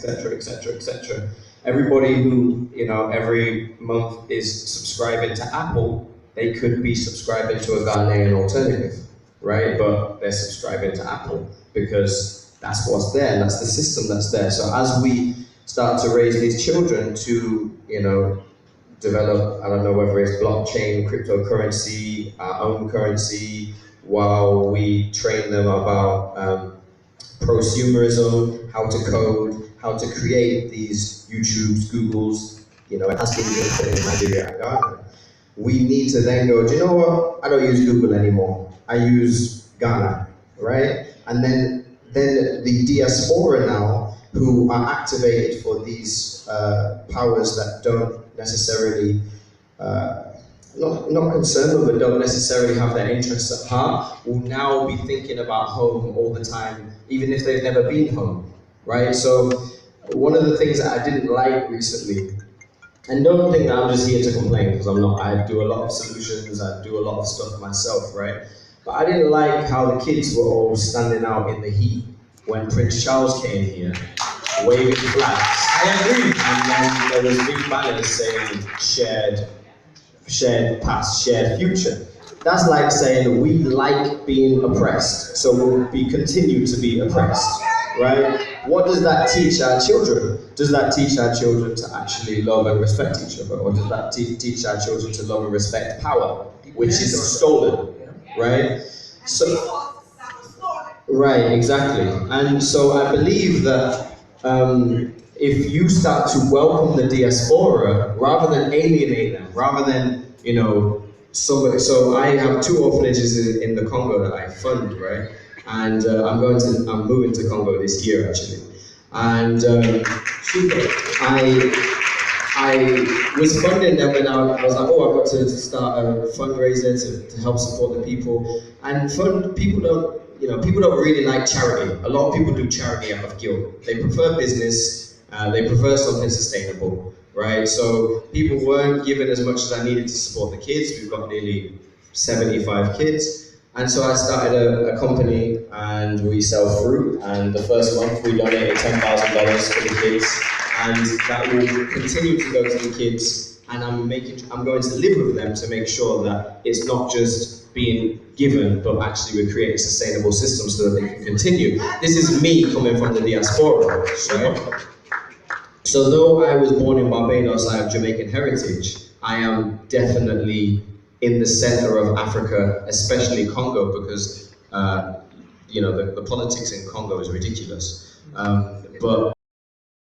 etc., etc., etc. Everybody who, every month is subscribing to Apple, they could be subscribing to a Ghanaian alternative, right? But they're subscribing to Apple because that's what's there, that's the system that's there. So as we start to raise these children to, develop, I don't know whether it's blockchain, cryptocurrency, our own currency, while we train them about prosumerism, how to code, how to create these YouTubes, Googles, it has been invented in Nigeria and Ghana. We need to then go, do you know what? I don't use Google anymore. I use Ghana, right? And then the diaspora now, who are activated for these powers that don't necessarily, not concerned with, but don't necessarily have their interests at heart, will now be thinking about home all the time, even if they've never been home, right? So one of the things that I didn't like recently, and don't think that I'm just here to complain, because I'm not. I do a lot of solutions, I do a lot of stuff myself, right? But I didn't like how the kids were all standing out in the heat when Prince Charles came here, waving flags. I agree. And then there was big banners saying shared past, shared future. That's like saying we like being oppressed, so we'll continue to be oppressed, right? What does that teach our children? Does that teach our children to actually love and respect each other? Or does that teach our children to love and respect power, which is stolen, right? So, right, exactly. And so I believe that if you start to welcome the diaspora, rather than alienate them, rather than, so I have 2 orphanages in the Congo that I fund, right? And I'm moving to Congo this year actually. And I was funding them, and I was like, I've got to start a fundraiser to help support the people. And people don't really like charity. A lot of people do charity out of guilt. They prefer business, they prefer something sustainable, right? So people weren't given as much as I needed to support the kids. We've got nearly 75 kids. And so I started a company, and we sell fruit, and the first month we donated $10,000 to the kids, and that will continue to go to the kids, and I'm going to live with them to make sure that it's not just being given, but actually we're creating sustainable systems so that they can continue. This is me coming from the diaspora, right? So though I was born in Barbados, I have Jamaican heritage, I am definitely in the center of Africa, especially Congo, because the politics in Congo is ridiculous. But